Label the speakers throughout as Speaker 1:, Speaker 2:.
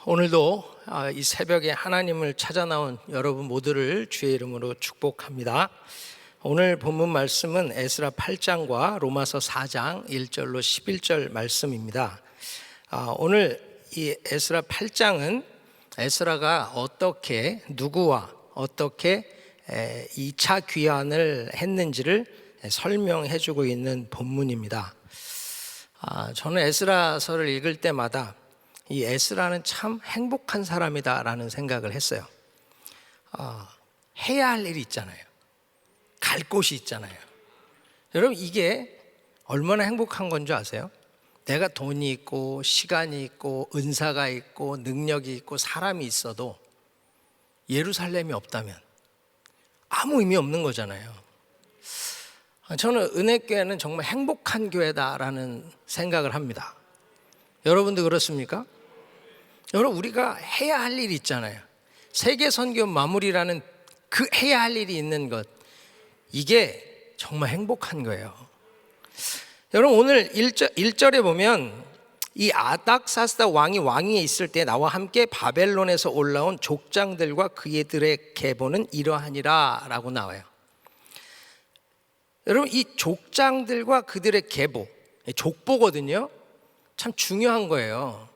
Speaker 1: 오늘도 이 새벽에 하나님을 찾아 나온 여러분 모두를 주의 이름으로 축복합니다. 오늘 본문 말씀은 에스라 8장과 로마서 4장 1절로 11절 말씀입니다. 오늘 이 에스라 8장은 에스라가 어떻게 누구와 어떻게 2차 귀환을 했는지를 설명해 주고 있는 본문입니다. 저는 에스라서를 읽을 때마다 이 에스라는 참 행복한 사람이다라는 생각을 했어요. 해야 할 일이 있잖아요. 갈 곳이 있잖아요. 여러분, 이게 얼마나 행복한 건 줄 아세요? 내가 돈이 있고 시간이 있고 은사가 있고 능력이 있고 사람이 있어도 예루살렘이 없다면 아무 의미 없는 거잖아요. 저는 은혜교회는 정말 행복한 교회다라는 생각을 합니다. 여러분도 그렇습니까? 여러분, 우리가 해야 할 일이 있잖아요. 세계 선교 마무리라는 그 해야 할 일이 있는 것, 이게 정말 행복한 거예요. 여러분, 오늘 1절에 보면 이 아닥사스다 왕이 있을 때 나와 함께 바벨론에서 올라온 족장들과 그들의 계보는 이러하니라 라고 나와요. 여러분, 이 족장들과 그들의 계보, 족보거든요. 참 중요한 거예요.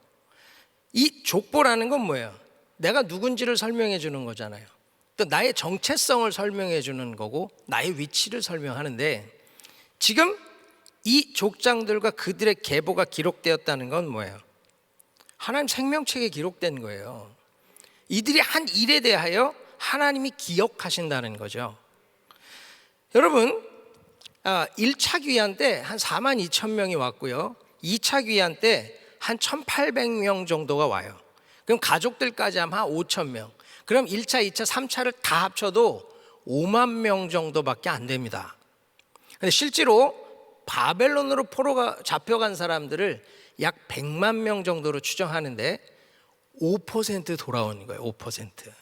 Speaker 1: 이 족보라는 건 뭐예요? 내가 누군지를 설명해 주는 거잖아요. 또 나의 정체성을 설명해 주는 거고 나의 위치를 설명하는데, 지금 이 족장들과 그들의 계보가 기록되었다는 건 뭐예요? 하나님 생명책에 기록된 거예요. 이들이 한 일에 대하여 하나님이 기억하신다는 거죠. 여러분, 1차 귀환 때 한 4만 2천 명이 왔고요, 2차 귀환 때 한 1,800명 정도가 와요. 그럼 가족들까지 하면 한 5천 명. 그럼 1차, 2차, 3차를 다 합쳐도 5만 명 정도밖에 안 됩니다. 근데 실제로 바벨론으로 포로가 잡혀간 사람들을 약 100만 명 정도로 추정하는데 5% 돌아오는 거예요. 5%.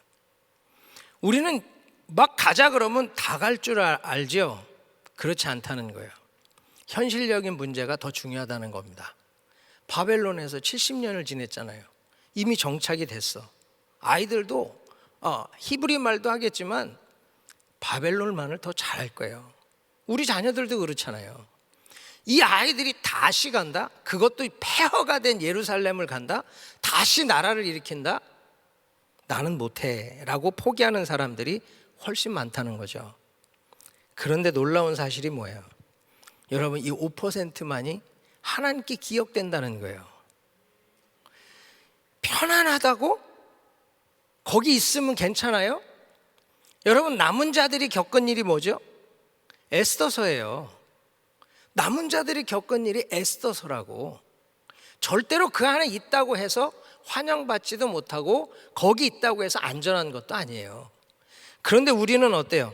Speaker 1: 우리는 막 가자 그러면 다 갈 줄 알죠? 그렇지 않다는 거예요. 현실적인 문제가 더 중요하다는 겁니다. 바벨론에서 70년을 지냈잖아요. 이미 정착이 됐어. 아이들도 히브리 말도 하겠지만 바벨론만을 더 잘할 거예요. 우리 자녀들도 그렇잖아요. 이 아이들이 다시 간다? 그것도 폐허가 된 예루살렘을 간다? 다시 나라를 일으킨다? 나는 못해 라고 포기하는 사람들이 훨씬 많다는 거죠. 그런데 놀라운 사실이 뭐예요? 여러분, 이 5%만이 하나님께 기억된다는 거예요. 편안하다고? 거기 있으면 괜찮아요? 여러분, 남은 자들이 겪은 일이 뭐죠? 에스더서예요. 남은 자들이 겪은 일이 에스더서라고. 절대로 그 안에 있다고 해서 환영받지도 못하고 거기 있다고 해서 안전한 것도 아니에요. 그런데 우리는 어때요?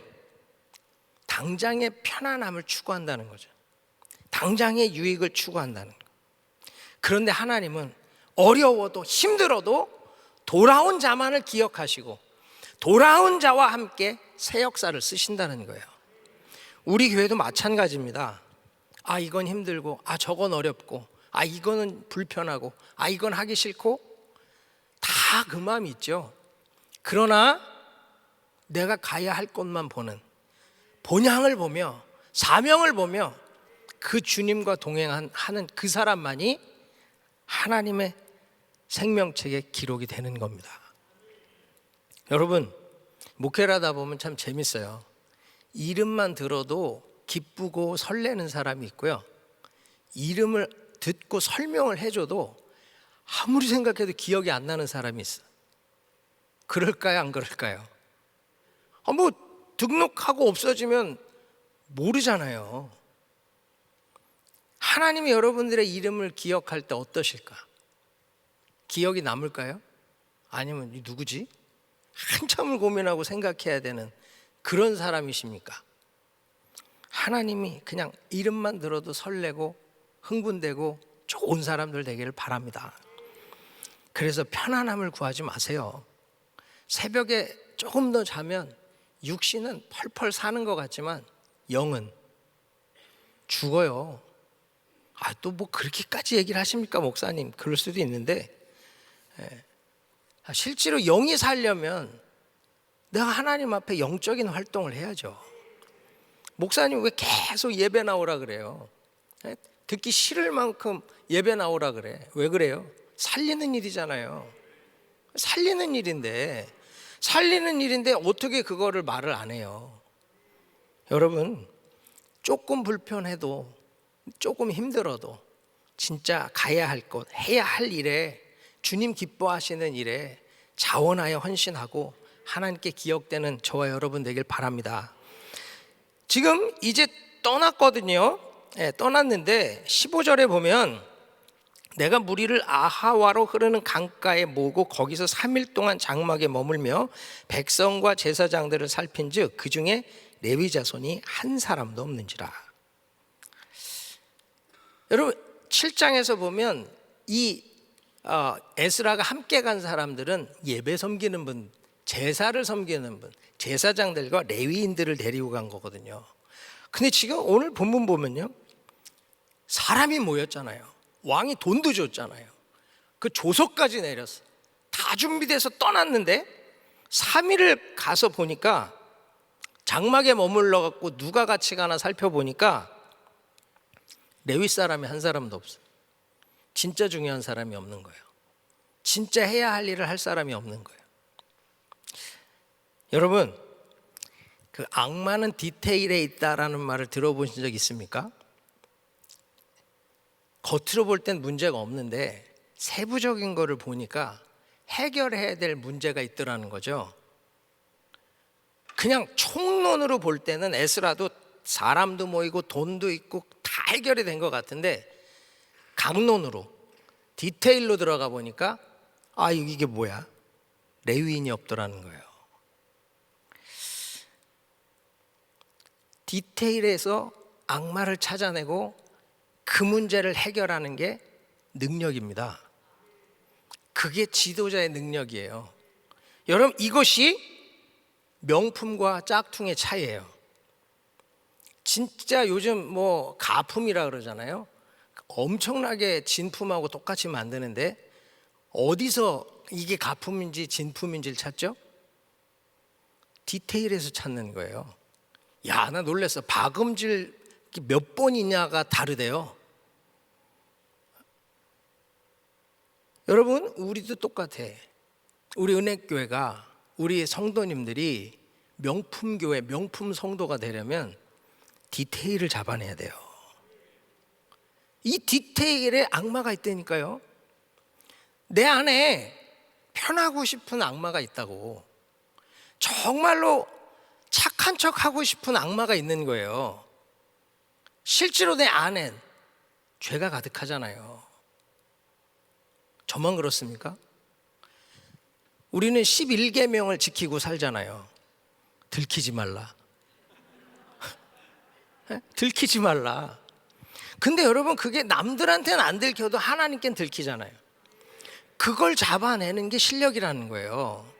Speaker 1: 당장의 편안함을 추구한다는 거죠. 당장의 유익을 추구한다는 거예요. 그런데 하나님은 어려워도 힘들어도 돌아온 자만을 기억하시고 돌아온 자와 함께 새 역사를 쓰신다는 거예요. 우리 교회도 마찬가지입니다. 이건 힘들고, 저건 어렵고, 이거는 불편하고, 이건 하기 싫고, 다 그 마음이 있죠. 그러나 내가 가야 할 곳만 보는, 본향을 보며 사명을 보며 그 주님과 동행하는 그 사람만이 하나님의 생명책에 기록이 되는 겁니다. 여러분, 목회를 하다 보면 참 재밌어요. 이름만 들어도 기쁘고 설레는 사람이 있고요, 이름을 듣고 설명을 해줘도 아무리 생각해도 기억이 안 나는 사람이 있어요. 그럴까요, 안 그럴까요? 등록하고 없어지면 모르잖아요. 하나님이 여러분들의 이름을 기억할 때 어떠실까? 기억이 남을까요? 아니면 이 누구지? 한참을 고민하고 생각해야 되는 그런 사람이십니까? 하나님이 그냥 이름만 들어도 설레고 흥분되고 좋은 사람들 되기를 바랍니다. 그래서 편안함을 구하지 마세요. 새벽에 조금 더 자면 육신은 펄펄 사는 것 같지만 영은 죽어요. 또 뭐 그렇게까지 얘기를 하십니까, 목사님? 그럴 수도 있는데, 실제로 영이 살려면 내가 하나님 앞에 영적인 활동을 해야죠. 목사님 왜 계속 예배 나오라 그래요? 듣기 싫을 만큼 예배 나오라 그래. 왜 그래요? 살리는 일이잖아요. 살리는 일인데 어떻게 그거를 말을 안 해요? 여러분, 조금 불편해도, 조금 힘들어도 진짜 가야 할 것, 해야 할 일에, 주님 기뻐하시는 일에 자원하여 헌신하고 하나님께 기억되는 저와 여러분 되길 바랍니다. 지금 이제 떠났거든요. 떠났는데 15절에 보면 내가 무리를 아하와로 흐르는 강가에 모으고 거기서 3일 동안 장막에 머물며 백성과 제사장들을 살핀즉 그 중에 레위 자손이 한 사람도 없는지라. 여러분 7장에서 보면 이 에스라가 함께 간 사람들은 예배 섬기는 분, 제사를 섬기는 분, 제사장들과 레위인들을 데리고 간 거거든요. 근데 지금 오늘 본문 보면요, 사람이 모였잖아요. 왕이 돈도 줬잖아요. 그 조서까지 내렸어. 다 준비돼서 떠났는데 3일을 가서 보니까 장막에 머물러 갖고 누가 같이 가나 살펴보니까 레위 사람이 한 사람도 없어요. 진짜 중요한 사람이 없는 거예요. 진짜 해야 할 일을 할 사람이 없는 거예요. 여러분, 그 악마는 디테일에 있다라는 말을 들어보신 적 있습니까? 겉으로 볼 땐 문제가 없는데 세부적인 거를 보니까 해결해야 될 문제가 있더라는 거죠. 그냥 총론으로 볼 때는 에스라도 사람도 모이고 돈도 있고 다 해결이 된 것 같은데 강론으로 디테일로 들어가 보니까 이게 뭐야? 레위인이 없더라는 거예요. 디테일에서 악마를 찾아내고 그 문제를 해결하는 게 능력입니다. 그게 지도자의 능력이에요. 여러분, 이것이 명품과 짝퉁의 차이예요. 진짜 요즘 가품이라 그러잖아요. 엄청나게 진품하고 똑같이 만드는데 어디서 이게 가품인지 진품인지를 찾죠? 디테일에서 찾는 거예요. 야, 나 놀랐어. 박음질 몇 번이냐가 다르대요. 여러분, 우리도 똑같아. 우리 은혜교회가, 우리 성도님들이 명품교회, 명품 성도가 되려면 디테일을 잡아내야 돼요. 이 디테일에 악마가 있다니까요. 내 안에 편하고 싶은 악마가 있다고. 정말로 착한 척 하고 싶은 악마가 있는 거예요. 실제로 내 안엔 죄가 가득하잖아요. 저만 그렇습니까? 우리는 11계명을 지키고 살잖아요. 들키지 말라. 들키지 말라. 근데 여러분, 그게 남들한테는 안 들켜도 하나님께는 들키잖아요. 그걸 잡아내는 게 실력이라는 거예요.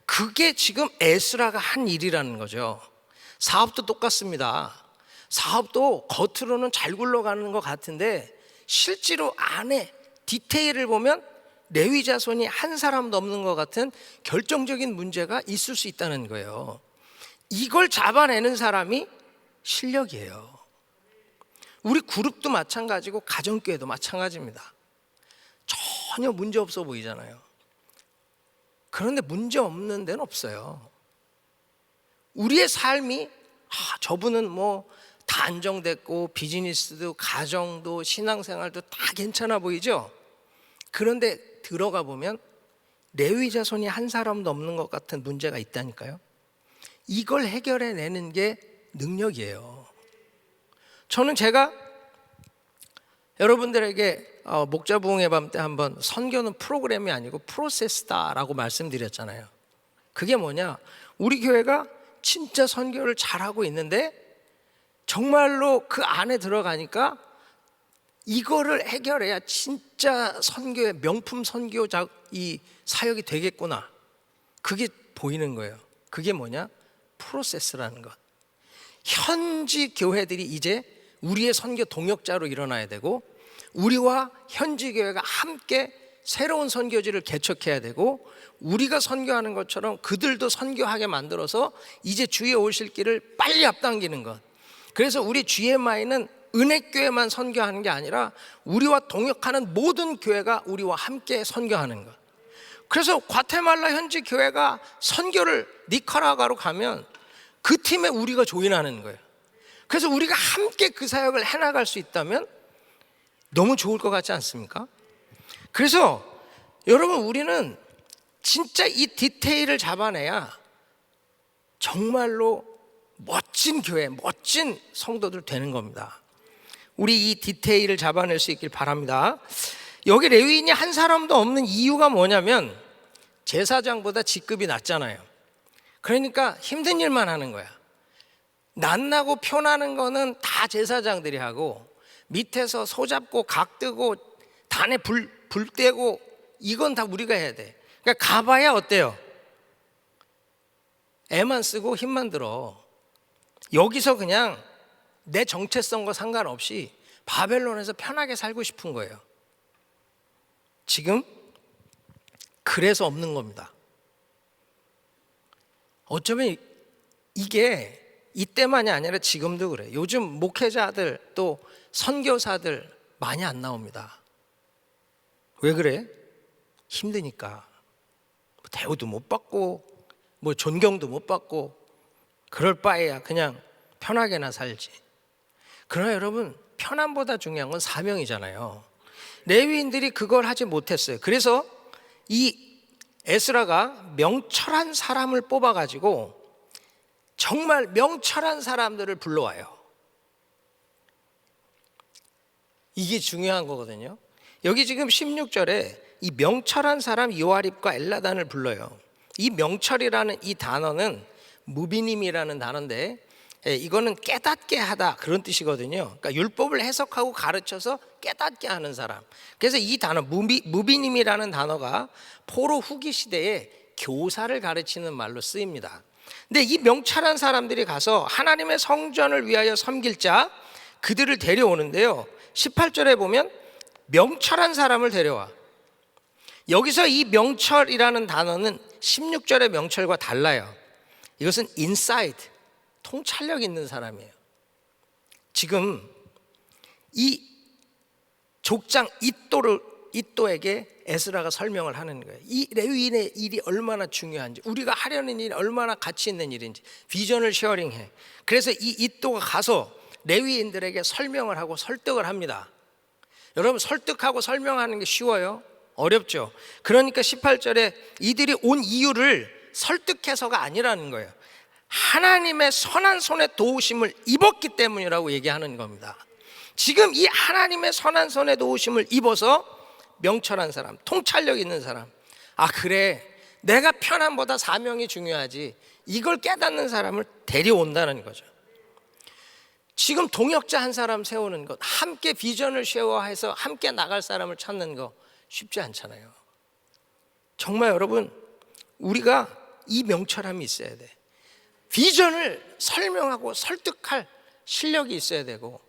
Speaker 1: 그게 지금 에스라가 한 일이라는 거죠. 사업도 똑같습니다. 사업도 겉으로는 잘 굴러가는 것 같은데 실제로 안에 디테일을 보면 레위 자손이 한 사람도 없는 것 같은 결정적인 문제가 있을 수 있다는 거예요. 이걸 잡아내는 사람이 실력이에요. 우리 그룹도 마찬가지고 가정교회도 마찬가지입니다. 전혀 문제 없어 보이잖아요. 그런데 문제 없는 데는 없어요. 우리의 삶이 저분은 다 안정됐고 비즈니스도 가정도 신앙생활도 다 괜찮아 보이죠? 그런데 들어가 보면 레위 자손이 한 사람도 없는 것 같은 문제가 있다니까요. 이걸 해결해내는 게 능력이에요. 저는 제가 여러분들에게 목자 부흥의 밤 때 한번 선교는 프로그램이 아니고 프로세스다라고 말씀드렸잖아요. 그게 뭐냐? 우리 교회가 진짜 선교를 잘하고 있는데 정말로 그 안에 들어가니까 이거를 해결해야 진짜 선교의 명품 선교자 이 사역이 되겠구나. 그게 보이는 거예요. 그게 뭐냐? 프로세스라는 것. 현지 교회들이 이제 우리의 선교 동역자로 일어나야 되고 우리와 현지 교회가 함께 새로운 선교지를 개척해야 되고, 우리가 선교하는 것처럼 그들도 선교하게 만들어서 이제 주의 오실 길을 빨리 앞당기는 것. 그래서 우리 GMI는 은혜교회만 선교하는 게 아니라 우리와 동역하는 모든 교회가 우리와 함께 선교하는 것. 그래서 과테말라 현지 교회가 선교를 니카라과로 가면 그 팀에 우리가 조인하는 거예요. 그래서 우리가 함께 그 사역을 해나갈 수 있다면 너무 좋을 것 같지 않습니까? 그래서 여러분, 우리는 진짜 이 디테일을 잡아내야 정말로 멋진 교회, 멋진 성도들 되는 겁니다. 우리 이 디테일을 잡아낼 수 있길 바랍니다. 여기 레위인이 한 사람도 없는 이유가 뭐냐면 제사장보다 직급이 낮잖아요. 그러니까 힘든 일만 하는 거야. 낫나고 표나는 거는 다 제사장들이 하고, 밑에서 소 잡고 각 뜨고 단에 불 떼고 이건 다 우리가 해야 돼. 그러니까 가봐야 어때요? 애만 쓰고 힘만 들어. 여기서 그냥 내 정체성과 상관없이 바벨론에서 편하게 살고 싶은 거예요. 지금 그래서 없는 겁니다. 어쩌면 이게 이때만이 아니라 지금도 그래요. 요즘 목회자들 또 선교사들 많이 안 나옵니다. 왜 그래? 힘드니까. 대우도 못 받고 뭐 존경도 못 받고 그럴 바에야 그냥 편하게나 살지. 그러나 여러분, 편함보다 중요한 건 사명이잖아요. 레위인들이 그걸 하지 못했어요. 그래서 이 에스라가 명철한 사람을 뽑아가지고 정말 명철한 사람들을 불러와요. 이게 중요한 거거든요. 여기 지금 16절에 이 명철한 사람 요아립과 엘라단을 불러요. 이 명철이라는 이 단어는 무비님이라는 단어인데, 이거는 깨닫게 하다 그런 뜻이거든요. 그러니까 율법을 해석하고 가르쳐서 깨닫게 하는 사람. 그래서 이 단어 무비님이라는 단어가 포로 후기 시대에 교사를 가르치는 말로 쓰입니다. 근데 이 명철한 사람들이 가서 하나님의 성전을 위하여 섬길 자, 그들을 데려오는데요. 18절에 보면 명철한 사람을 데려와. 여기서 이 명철이라는 단어는 16절의 명철과 달라요. 이것은 인사이트, 통찰력 있는 사람이에요. 지금 이 족장 이또에게 에스라가 설명을 하는 거예요. 이 레위인의 일이 얼마나 중요한지, 우리가 하려는 일이 얼마나 가치 있는 일인지 비전을 쉐어링해. 그래서 이 이또가 가서 레위인들에게 설명을 하고 설득을 합니다. 여러분, 설득하고 설명하는 게 쉬워요? 어렵죠. 그러니까 18절에 이들이 온 이유를 설득해서가 아니라는 거예요. 하나님의 선한 손에 도우심을 입었기 때문이라고 얘기하는 겁니다. 지금 이 하나님의 선한 손에 도우심을 입어서 명철한 사람, 통찰력 있는 사람, 아 그래, 내가 편함보다 사명이 중요하지, 이걸 깨닫는 사람을 데려온다는 거죠. 지금 동역자 한 사람 세우는 것, 함께 비전을 쉐어해서 함께 나갈 사람을 찾는 거 쉽지 않잖아요. 정말 여러분, 우리가 이 명철함이 있어야 돼. 비전을 설명하고 설득할 실력이 있어야 되고,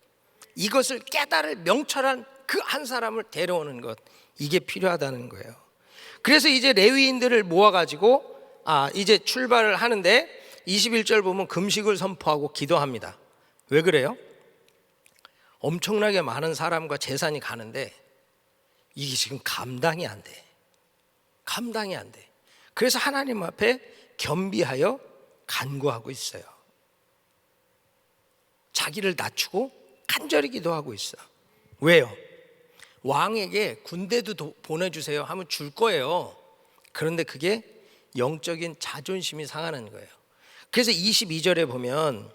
Speaker 1: 이것을 깨달을 명철한 그 한 사람을 데려오는 것, 이게 필요하다는 거예요. 그래서 이제 레위인들을 모아가지고 이제 출발을 하는데 21절 보면 금식을 선포하고 기도합니다. 왜 그래요? 엄청나게 많은 사람과 재산이 가는데 이게 지금 감당이 안 돼. 감당이 안 돼. 그래서 하나님 앞에 겸비하여 간구하고 있어요. 자기를 낮추고 간절히 기도하고 있어. 왜요? 왕에게 군대도 보내주세요 하면 줄 거예요. 그런데 그게 영적인 자존심이 상하는 거예요. 그래서 22절에 보면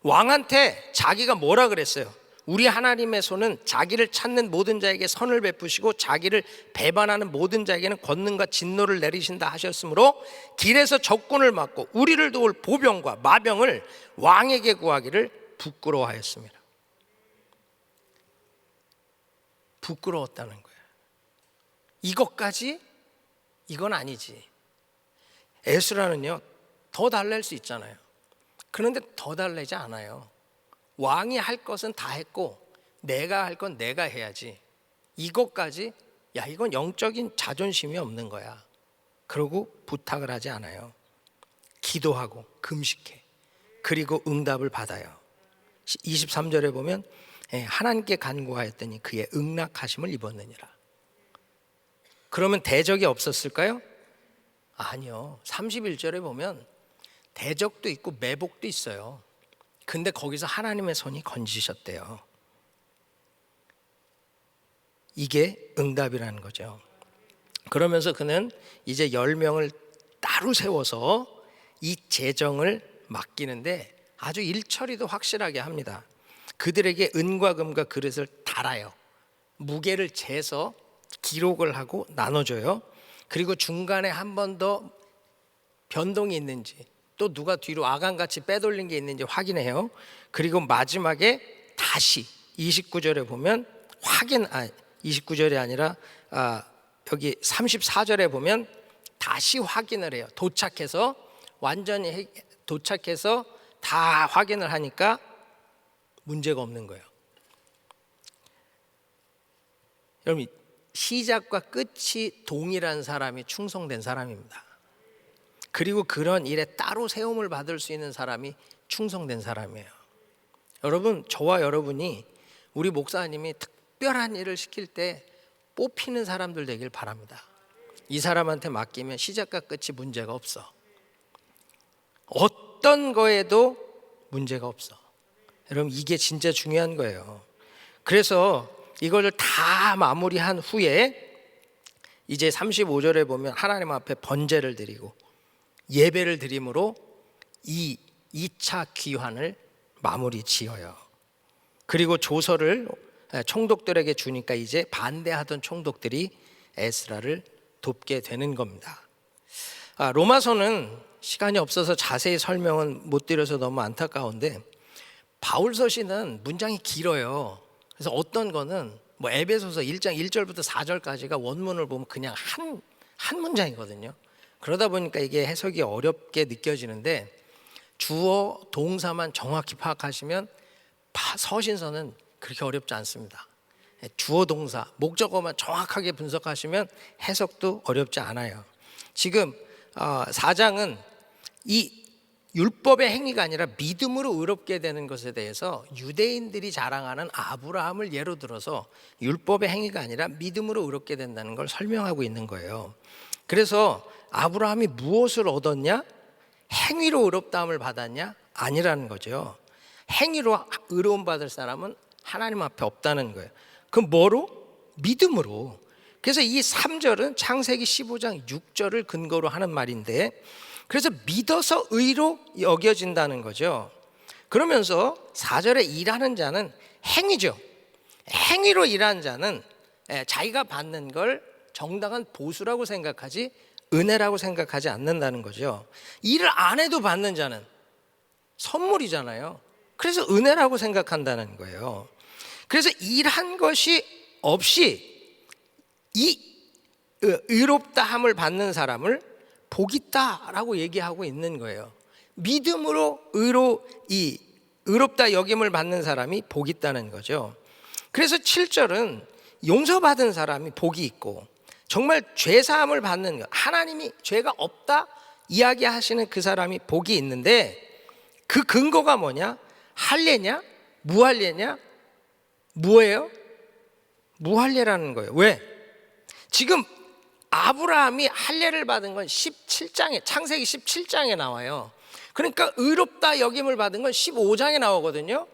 Speaker 1: 왕한테 자기가 뭐라 그랬어요? 우리 하나님의 손은 자기를 찾는 모든 자에게 선을 베푸시고 자기를 배반하는 모든 자에게는 권능과 진노를 내리신다 하셨으므로 길에서 적군을 막고 우리를 도울 보병과 마병을 왕에게 구하기를 부끄러워하였습니다. 부끄러웠다는 거예요. 이것까지? 이건 아니지. 에스라는요, 더 달랠 수 있잖아요. 그런데 더 달래지 않아요. 왕이 할 것은 다 했고 내가 할 건 내가 해야지. 이것까지 야, 이건 영적인 자존심이 없는 거야. 그러고 부탁을 하지 않아요. 기도하고 금식해. 그리고 응답을 받아요. 23절에 보면 하나님께 간구하였더니 그의 응낙하심을 입었느니라. 그러면 대적이 없었을까요? 아니요. 31절에 보면 대적도 있고 매복도 있어요. 근데 거기서 하나님의 손이 건지셨대요. 이게 응답이라는 거죠. 그러면서 그는 이제 10명을 따로 세워서 이 재정을 맡기는데 아주 일처리도 확실하게 합니다. 그들에게 은과 금과 그릇을 달아요. 무게를 재서 기록을 하고 나눠줘요. 그리고 중간에 한 번 더 변동이 있는지, 또 누가 뒤로 아간같이 빼돌린 게 있는지 확인해요. 그리고 마지막에 다시 29절에 보면 29절이 아니라 여기 34절에 보면 다시 확인을 해요. 도착해서 완전히 도착해서 다 확인을 하니까 문제가 없는 거예요. 여러분, 시작과 끝이 동일한 사람이 충성된 사람입니다. 그리고 그런 일에 따로 세움을 받을 수 있는 사람이 충성된 사람이에요. 여러분, 저와 여러분이 우리 목사님이 특별한 일을 시킬 때 뽑히는 사람들 되길 바랍니다. 이 사람한테 맡기면 시작과 끝이 문제가 없어. 어떤 거에도 문제가 없어. 여러분, 이게 진짜 중요한 거예요. 그래서 이걸 다 마무리한 후에 이제 35절에 보면 하나님 앞에 번제를 드리고 예배를 드림으로 이 2차 귀환을 마무리 지어요. 그리고 조서를 총독들에게 주니까 이제 반대하던 총독들이 에스라를 돕게 되는 겁니다. 로마서는 시간이 없어서 자세히 설명은 못 드려서 너무 안타까운데 바울서신은 문장이 길어요. 그래서 어떤 거는 뭐 에베소서 1장 1절부터 4절까지가 원문을 보면 그냥 한 문장이거든요. 그러다 보니까 이게 해석이 어렵게 느껴지는데 주어 동사만 정확히 파악하시면 서신서는 그렇게 어렵지 않습니다. 주어 동사 목적어만 정확하게 분석하시면 해석도 어렵지 않아요. 지금 4장은 이 율법의 행위가 아니라 믿음으로 의롭게 되는 것에 대해서 유대인들이 자랑하는 아브라함을 예로 들어서 율법의 행위가 아니라 믿음으로 의롭게 된다는 걸 설명하고 있는 거예요. 그래서 아브라함이 무엇을 얻었냐? 행위로 의롭다함을 받았냐? 아니라는 거죠. 행위로 의로움 받을 사람은 하나님 앞에 없다는 거예요. 그럼 뭐로? 믿음으로. 그래서 이 3절은 창세기 15장 6절을 근거로 하는 말인데, 그래서 믿어서 의로 여겨진다는 거죠. 그러면서 4절에 일하는 자는 행위죠. 행위로 일하는 자는 자기가 받는 걸 정당한 보수라고 생각하지 은혜라고 생각하지 않는다는 거죠. 일을 안 해도 받는 자는 선물이잖아요. 그래서 은혜라고 생각한다는 거예요. 그래서 일한 것이 없이 이 의롭다함을 받는 사람을 복 있다라고 얘기하고 있는 거예요. 믿음으로 의롭다 여김을 받는 사람이 복 있다는 거죠. 그래서 7절은 용서받은 사람이 복이 있고 정말 죄사함을 받는 것, 하나님이 죄가 없다 이야기하시는 그 사람이 복이 있는데 그 근거가 뭐냐? 할례냐? 무할례냐? 뭐예요? 무할례라는 거예요. 왜? 지금 아브라함이 할례를 받은 건 17장에 창세기 17장에 나와요. 그러니까 의롭다 여김을 받은 건 15장에 나오거든요.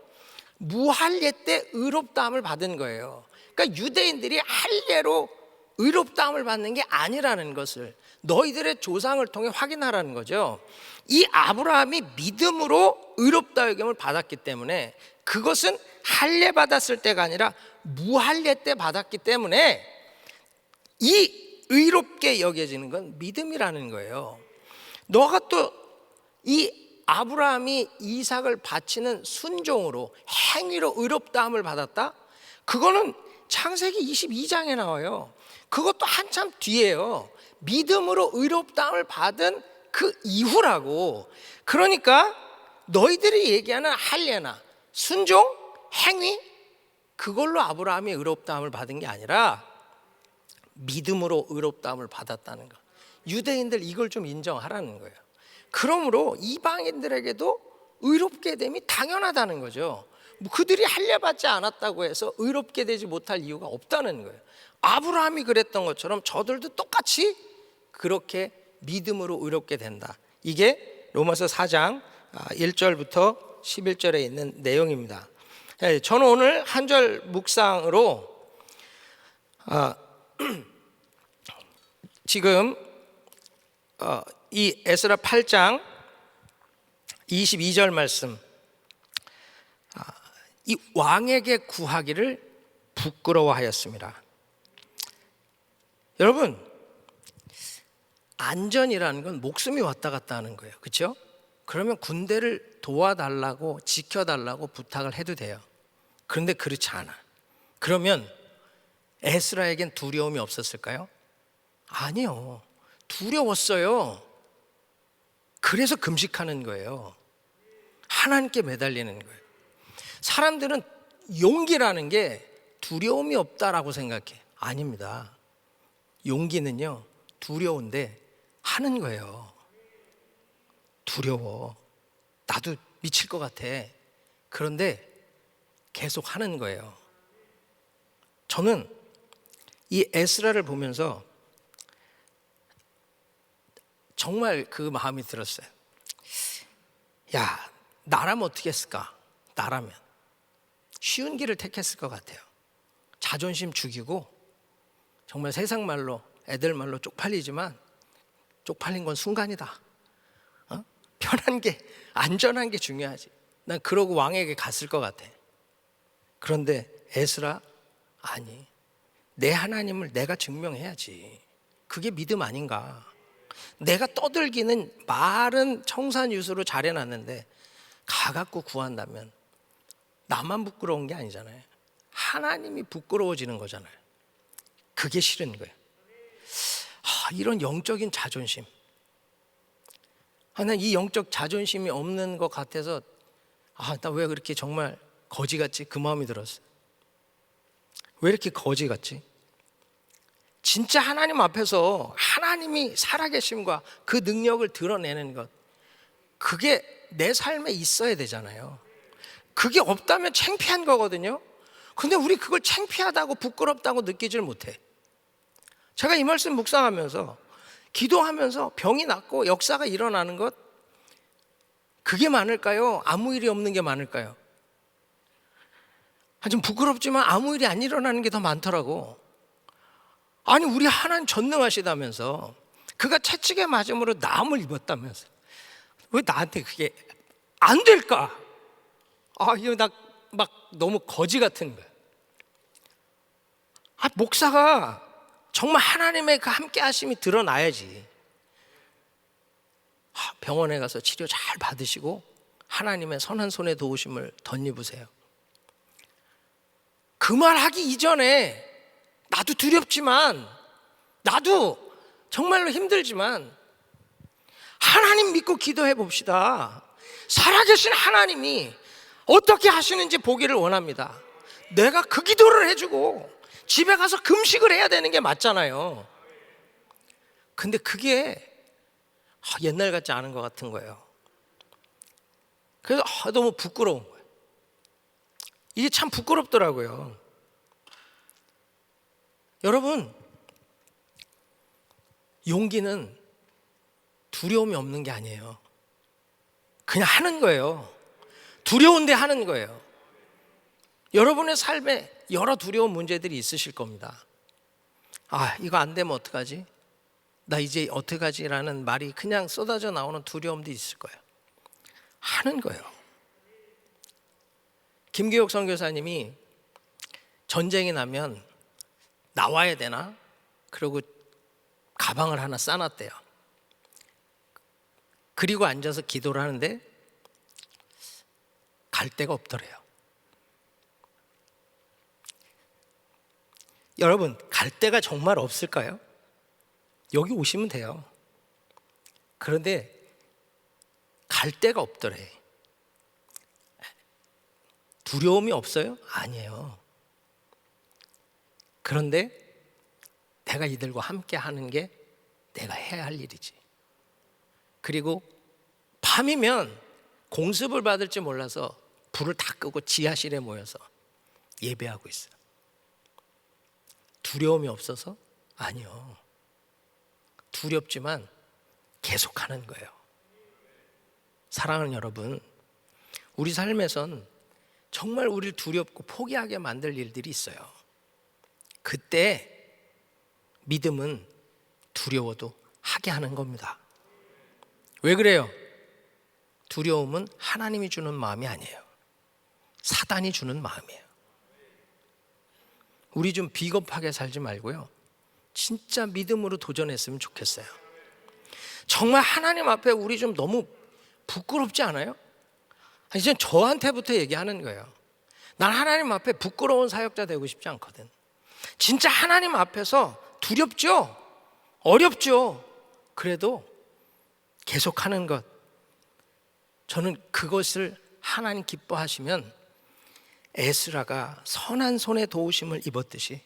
Speaker 1: 무할례 때 의롭다함을 받은 거예요. 그러니까 유대인들이 할례로 의롭다함을 받는 게 아니라는 것을 너희들의 조상을 통해 확인하라는 거죠. 이 아브라함이 믿음으로 의롭다 여김을 받았기 때문에 그것은 할례 받았을 때가 아니라 무할례 때 받았기 때문에 이 의롭게 여겨지는 건 믿음이라는 거예요. 너가 또 이 아브라함이 이삭을 바치는 순종으로 행위로 의롭다함을 받았다? 그거는 창세기 22장에 나와요. 그것도 한참 뒤에요. 믿음으로 의롭다함을 받은 그 이후라고. 그러니까 너희들이 얘기하는 할례나 순종, 행위 그걸로 아브라함이 의롭다함을 받은 게 아니라 믿음으로 의롭다함을 받았다는 거. 유대인들 이걸 좀 인정하라는 거예요. 그러므로 이방인들에게도 의롭게 됨이 당연하다는 거죠. 뭐 그들이 할례받지 않았다고 해서 의롭게 되지 못할 이유가 없다는 거예요. 아브라함이 그랬던 것처럼 저들도 똑같이 그렇게 믿음으로 의롭게 된다. 이게 로마서 4장 1절부터 11절에 있는 내용입니다. 저는 오늘 한 절 묵상으로 지금 이 에스라 8장 22절 말씀, 이 왕에게 구하기를 부끄러워하였습니다. 여러분, 안전이라는 건 목숨이 왔다 갔다 하는 거예요. 그렇죠? 그러면 군대를 도와달라고 지켜달라고 부탁을 해도 돼요. 그런데 그렇지 않아. 그러면 에스라에겐 두려움이 없었을까요? 아니요. 두려웠어요. 그래서 금식하는 거예요. 하나님께 매달리는 거예요. 사람들은 용기라는 게 두려움이 없다라고 생각해. 아닙니다. 용기는요, 두려운데 하는 거예요. 두려워. 나도 미칠 것 같아. 그런데 계속 하는 거예요. 저는 이 에스라를 보면서 정말 그 마음이 들었어요. 야, 나라면 어떻게 했을까? 나라면 쉬운 길을 택했을 것 같아요. 자존심 죽이고, 정말 세상 말로, 애들 말로 쪽팔리지만 쪽팔린 건 순간이다. 편한 게, 안전한 게 중요하지. 난 그러고 왕에게 갔을 것 같아. 그런데 에스라, 아니, 내 하나님을 내가 증명해야지. 그게 믿음 아닌가? 내가 떠들기는 말은 청산유수로 잘해놨는데 가갖고 구한다면 나만 부끄러운 게 아니잖아요. 하나님이 부끄러워지는 거잖아요. 그게 싫은 거예요. 이런 영적인 자존심. 난 이 영적 자존심이 없는 것 같아서 나 왜 그렇게 정말 거지 같지? 그 마음이 들었어요. 왜 이렇게 거지 같지? 진짜 하나님 앞에서 하나님이 살아계심과 그 능력을 드러내는 것, 그게 내 삶에 있어야 되잖아요. 그게 없다면 창피한 거거든요. 근데 우리 그걸 창피하다고 부끄럽다고 느끼질 못해. 제가 이 말씀 묵상하면서, 기도하면서 병이 낫고 역사가 일어나는 것, 그게 많을까요? 아무 일이 없는 게 많을까요? 좀 부끄럽지만 아무 일이 안 일어나는 게 더 많더라고. 아니, 우리 하나님 전능하시다면서, 그가 채찍에 맞음으로 나음을 입었다면서, 왜 나한테 그게 안 될까? 이거 나 막 너무 거지 같은 거야. 목사가 정말 하나님의 그 함께 하심이 드러나야지. 병원에 가서 치료 잘 받으시고 하나님의 선한 손에 도우심을 덧입으세요. 그 말 하기 이전에 나도 두렵지만, 나도 정말로 힘들지만 하나님 믿고 기도해 봅시다. 살아계신 하나님이 어떻게 하시는지 보기를 원합니다. 내가 그 기도를 해주고 집에 가서 금식을 해야 되는 게 맞잖아요. 근데 그게 옛날 같지 않은 것 같은 거예요. 그래서 너무 부끄러운 거예요. 이게 참 부끄럽더라고요. 여러분, 용기는 두려움이 없는 게 아니에요. 그냥 하는 거예요. 두려운데 하는 거예요. 여러분의 삶에 여러 두려운 문제들이 있으실 겁니다. 이거 안 되면 어떡하지? 나 이제 어떡하지? 라는 말이 그냥 쏟아져 나오는 두려움도 있을 거예요. 하는 거예요. 김기옥 선교사님이 전쟁이 나면 나와야 되나? 그리고 가방을 하나 싸놨대요. 그리고 앉아서 기도를 하는데 갈 데가 없더래요. 여러분, 갈 데가 정말 없을까요? 여기 오시면 돼요. 그런데 갈 데가 없더래. 두려움이 없어요? 아니에요. 그런데 내가 이들과 함께 하는 게 내가 해야 할 일이지. 그리고 밤이면 공습을 받을지 몰라서 불을 다 끄고 지하실에 모여서 예배하고 있어요. 두려움이 없어서? 아니요. 두렵지만 계속하는 거예요. 사랑하는 여러분, 우리 삶에선 정말 우리를 두렵고 포기하게 만들 일들이 있어요. 그때 믿음은 두려워도 하게 하는 겁니다. 왜 그래요? 두려움은 하나님이 주는 마음이 아니에요. 사단이 주는 마음이에요. 우리 좀 비겁하게 살지 말고요, 진짜 믿음으로 도전했으면 좋겠어요. 정말 하나님 앞에 우리 좀 너무 부끄럽지 않아요? 이제 저한테부터 얘기하는 거예요. 난 하나님 앞에 부끄러운 사역자 되고 싶지 않거든. 진짜 하나님 앞에서 두렵죠? 어렵죠? 그래도 계속하는 것, 저는 그것을 하나님 기뻐하시면 에스라가 선한 손의 도우심을 입었듯이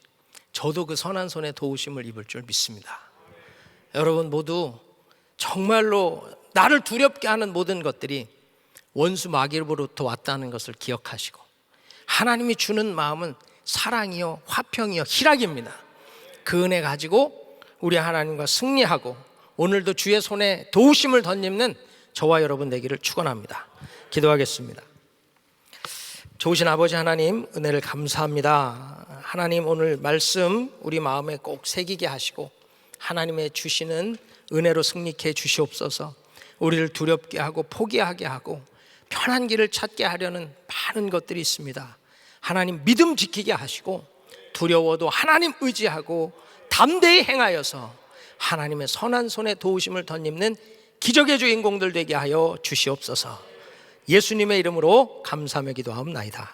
Speaker 1: 저도 그 선한 손의 도우심을 입을 줄 믿습니다. 여러분 모두 정말로 나를 두렵게 하는 모든 것들이 원수 마귀로부터 왔다는 것을 기억하시고, 하나님이 주는 마음은 사랑이요 화평이요 희락입니다. 그 은혜 가지고 우리 하나님과 승리하고 오늘도 주의 손에 도우심을 덧입는 저와 여러분 되기를 축원합니다. 기도하겠습니다. 좋으신 아버지 하나님, 은혜를 감사합니다. 하나님, 오늘 말씀 우리 마음에 꼭 새기게 하시고 하나님의 주시는 은혜로 승리케 해 주시옵소서. 우리를 두렵게 하고 포기하게 하고 편한 길을 찾게 하려는 많은 것들이 있습니다. 하나님, 믿음 지키게 하시고 두려워도 하나님 의지하고 담대히 행하여서 하나님의 선한 손에 도우심을 덧입는 기적의 주인공들 되게 하여 주시옵소서. 예수님의 이름으로 감사하며 기도하옵나이다.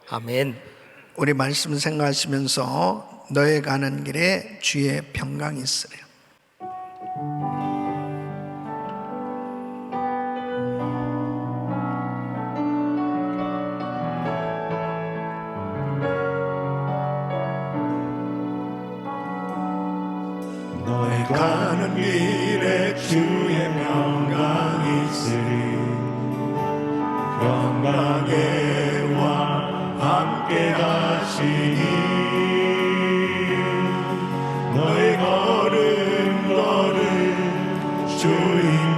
Speaker 1: 아멘.
Speaker 2: 우리 말씀 생각하시면서 너의 가는 길에 주의 평강이 있으려.
Speaker 3: 너의 가는 길에 주의 평강이 있으리. 평강의 왕 함께 가시니 너의 걸음 주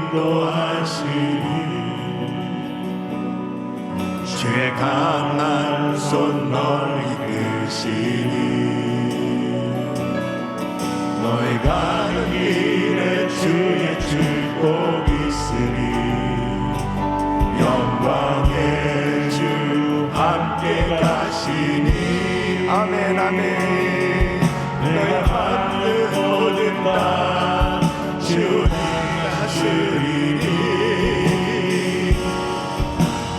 Speaker 3: 인도하시니 주의 강한 손 널 이끄시니 너의 가는 길에 주의 축복 있으리. 영광의 주 함께 가시니 아멘 아멘. 너의 받는 모든 다 주님 다스리니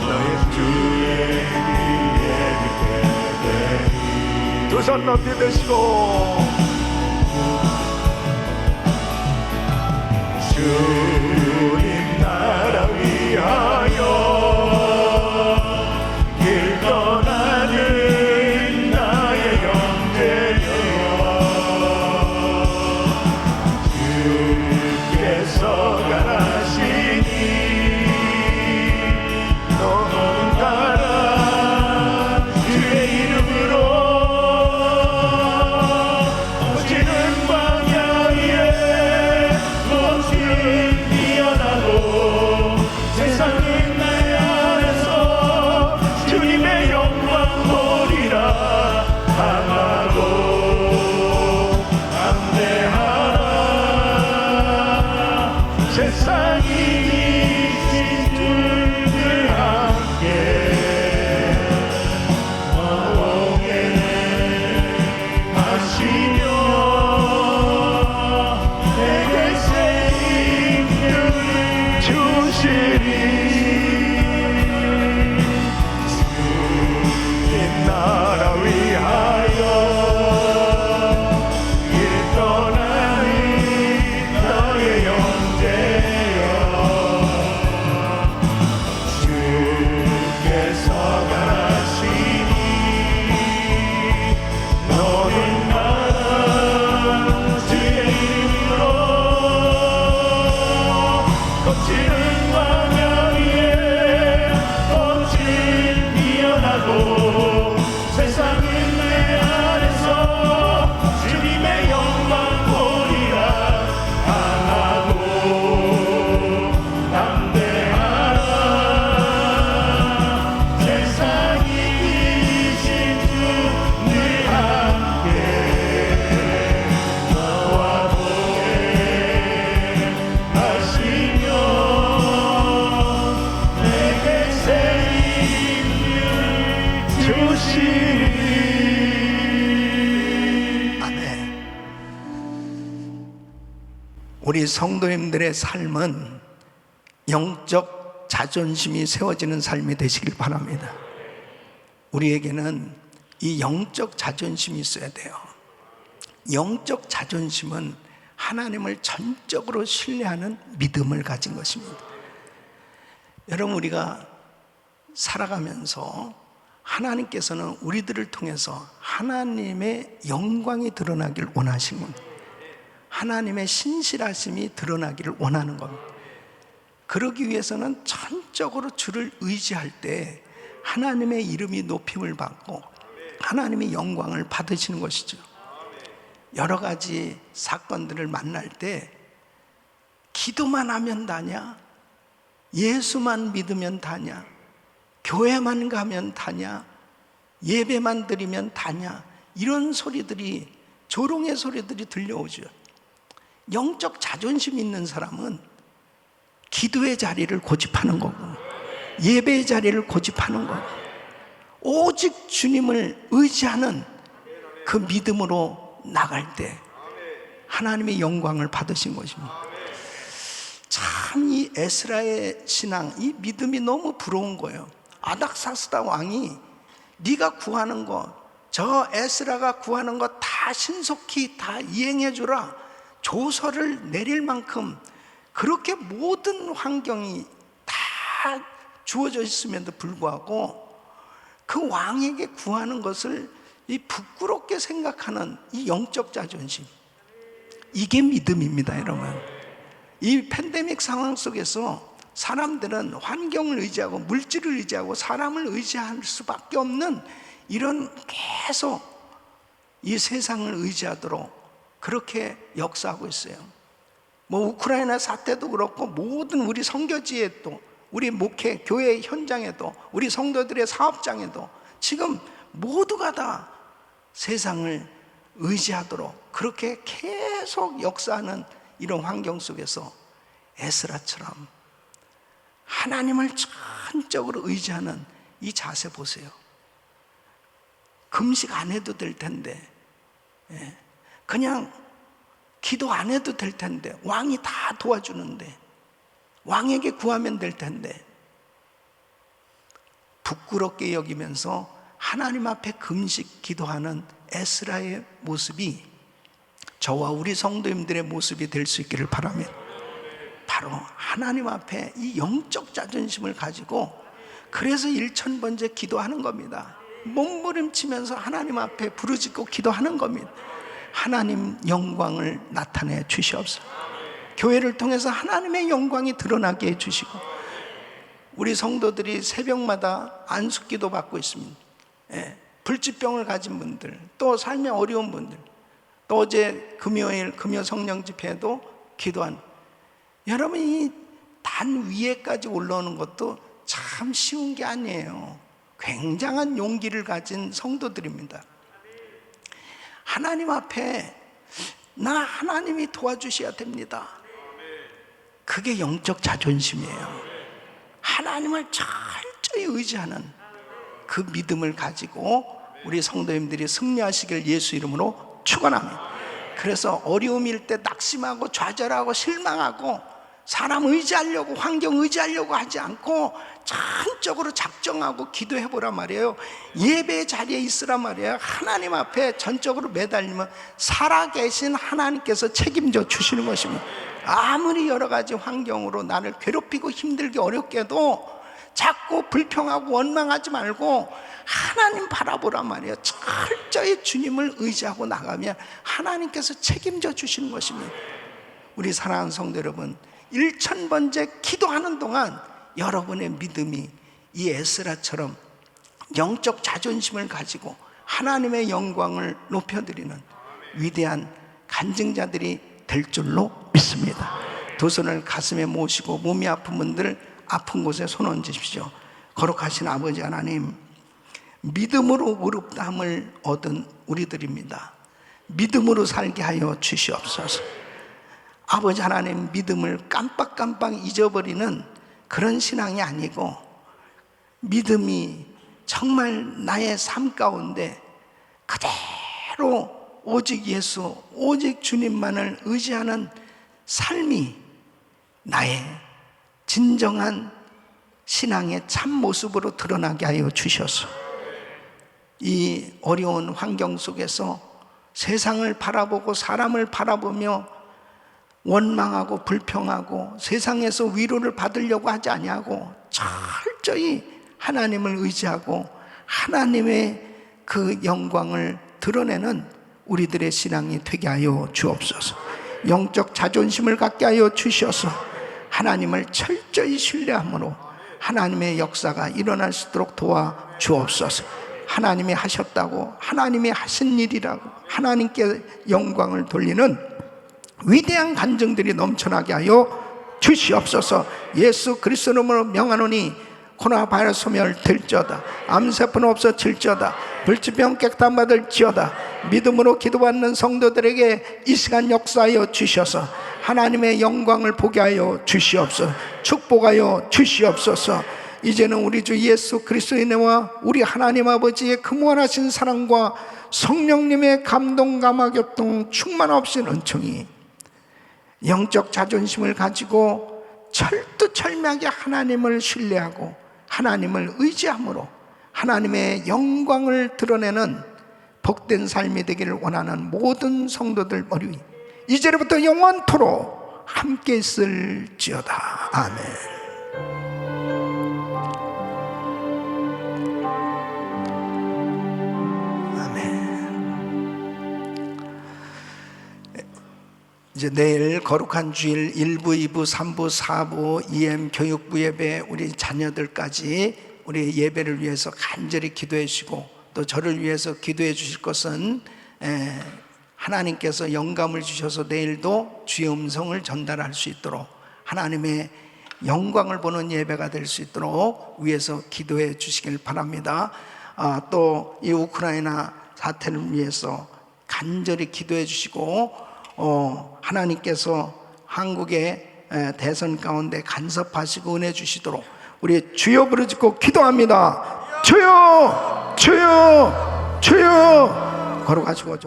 Speaker 3: 너의 주의 길에 걷게 되니. 두 손 높이 드시고 주님 나라 위하여 길 떠나는 나의 형제여, 주께서 가라시니 너는 가라. 주의 이름으로 어지는 광야에 세상은 내 안에서 주님의 영광 보리라. 강하고 담대하라. 세상이 이긴 줄들 함께 마음에 하시며 내게 생명을 주시리. 주님 나라 위하여 길 떠나는 너의 형제여, 거칠은 광야 위에 꽃이 피어나고 세상은 내 안에서 주님의 영광 보리라. 강하고 담대하라. 세상이 이기신 주 늘 함께 너와 하시며 내게 새 힘을 주시리.
Speaker 2: 아멘. 우리 성도님들의 삶은 영적 자존심이 세워지는 삶이 되시길 바랍니다. 우리에게는 이 영적 자존심이 있어야 돼요. 영적 자존심은 하나님을 전적으로 신뢰하는 믿음을 가진 것입니다. 여러분, 우리가 살아가면서 하나님께서는 우리들을 통해서 하나님의 영광이 드러나길 원하신 겁니다. 하나님의 신실하심이 드러나기를 원하는 겁니다. 그러기 위해서는 전적으로 주를 의지할 때 하나님의 이름이 높임을 받고 하나님의 영광을 받으시는 것이죠. 여러 가지 사건들을 만날 때 기도만 하면 다냐? 예수만 믿으면 다냐? 교회만 가면 다냐? 예배만 드리면 다냐? 이런 소리들이, 조롱의 소리들이 들려오죠. 영적 자존심 있는 사람은 기도의 자리를 고집하는 거고 예배의 자리를 고집하는 거고 오직 주님을 의지하는 그 믿음으로 나갈 때 하나님의 영광을 받으신 것입니다. 참 이 에스라의 신앙, 이 믿음이 너무 부러운 거예요. 아닥사스다 왕이 네가 구하는 거, 저 에스라가 구하는 거 다 신속히 다 이행해 주라, 조서를 내릴 만큼 그렇게 모든 환경이 다 주어져 있음에도 불구하고 그 왕에게 구하는 것을 이 부끄럽게 생각하는 이 영적 자존심, 이게 믿음입니다. 여러분, 이 팬데믹 상황 속에서 사람들은 환경을 의지하고 물질을 의지하고 사람을 의지할 수밖에 없는 이런 계속 이 세상을 의지하도록 그렇게 역사하고 있어요. 뭐 우크라이나 사태도 그렇고 모든 우리 선교지에도, 우리 목회 교회 현장에도, 우리 성도들의 사업장에도 지금 모두가 다 세상을 의지하도록 그렇게 계속 역사하는 이런 환경 속에서 에스라처럼 하나님을 전적으로 의지하는 이 자세 보세요. 금식 안 해도 될 텐데, 그냥 기도 안 해도 될 텐데, 왕이 다 도와주는데, 왕에게 구하면 될 텐데, 부끄럽게 여기면서 하나님 앞에 금식 기도하는 에스라의 모습이 저와 우리 성도님들의 모습이 될 수 있기를 바라며, 바로 하나님 앞에 이 영적 자존심을 가지고 그래서 일천번째 기도하는 겁니다. 몸부림치면서 하나님 앞에 부르짖고 기도하는 겁니다. 하나님 영광을 나타내 주시옵소서. 교회를 통해서 하나님의 영광이 드러나게 해주시고, 우리 성도들이 새벽마다 안수기도 받고 있습니다. 불치병을 가진 분들, 또 삶에 어려운 분들, 또 어제 금요일 금요 성령 집회에도 기도한, 여러분 이 단 위에까지 올라오는 것도 참 쉬운 게 아니에요. 굉장한 용기를 가진 성도들입니다. 하나님 앞에 나 하나님이 도와주셔야 됩니다. 그게 영적 자존심이에요. 하나님을 철저히 의지하는 그 믿음을 가지고 우리 성도님들이 승리하시길 예수 이름으로 축원합니다. 그래서 어려움일 때 낙심하고 좌절하고 실망하고 사람 의지하려고, 환경 의지하려고 하지 않고 전적으로 작정하고 기도해보란 말이에요. 예배 자리에 있으란 말이에요. 하나님 앞에 전적으로 매달리면 살아계신 하나님께서 책임져 주시는 것입니다. 아무리 여러 가지 환경으로 나를 괴롭히고 힘들게 어렵게 해도 자꾸 불평하고 원망하지 말고 하나님 바라보란 말이에요. 철저히 주님을 의지하고 나가면 하나님께서 책임져 주시는 것입니다. 우리 사랑하는 성도 여러분, 1000번째 기도하는 동안 여러분의 믿음이 이 에스라처럼 영적 자존심을 가지고 하나님의 영광을 높여드리는 위대한 간증자들이 될 줄로 믿습니다. 두 손을 가슴에 모시고 몸이 아픈 분들 아픈 곳에 손 얹으십시오. 거룩하신 아버지 하나님, 믿음으로 의롭다함을 얻은 우리들입니다. 믿음으로 살게 하여 주시옵소서. 아버지 하나님, 믿음을 깜빡깜빡 잊어버리는 그런 신앙이 아니고 믿음이 정말 나의 삶 가운데 그대로 오직 예수, 오직 주님만을 의지하는 삶이 나의 진정한 신앙의 참 모습으로 드러나게 하여 주셔서 이 어려운 환경 속에서 세상을 바라보고 사람을 바라보며 원망하고 불평하고 세상에서 위로를 받으려고 하지 아니하고 철저히 하나님을 의지하고 하나님의 그 영광을 드러내는 우리들의 신앙이 되게 하여 주옵소서. 영적 자존심을 갖게 하여 주셔서 하나님을 철저히 신뢰함으로 하나님의 역사가 일어날 수 있도록 도와 주옵소서. 하나님이 하셨다고, 하나님이 하신 일이라고 하나님께 영광을 돌리는 위대한 간증들이 넘쳐나게 하여 주시옵소서. 예수 그리스도 이름으로 명하노니 코로나 바이러스 소멸될지어다, 암세포는 없어질지어다, 불치병 깨끗함 받을지어다. 믿음으로 기도받는 성도들에게 이 시간 역사하여 주셔서 하나님의 영광을 보게 하여 주시옵소서. 축복하여 주시옵소서. 이제는 우리 주 예수 그리스도의 은혜와 우리 하나님 아버지의 그 무한하신 사랑과 성령님의 감동 감화교통 충만 없인 은총이 영적 자존심을 가지고 철두철미하게 하나님을 신뢰하고 하나님을 의지함으로 하나님의 영광을 드러내는 복된 삶이 되기를 원하는 모든 성도들 머리 위 이제부터 영원토록 함께 있을지어다. 아멘. 이제 내일 거룩한 주일 1부, 2부, 3부, 4부 EM 교육부 예배 우리 자녀들까지 우리 예배를 위해서 간절히 기도해 주시고 또 저를 위해서 기도해 주실 것은 하나님께서 영감을 주셔서 내일도 주의 음성을 전달할 수 있도록 하나님의 영광을 보는 예배가 될 수 있도록 위해서 기도해 주시길 바랍니다. 또 이 우크라이나 사태를 위해서 간절히 기도해 주시고 하나님께서 한국의 대선 가운데 간섭하시고 은혜 주시도록 우리 주여 부르짖고 기도합니다. 주여, 주여, 주여. 걸어가시고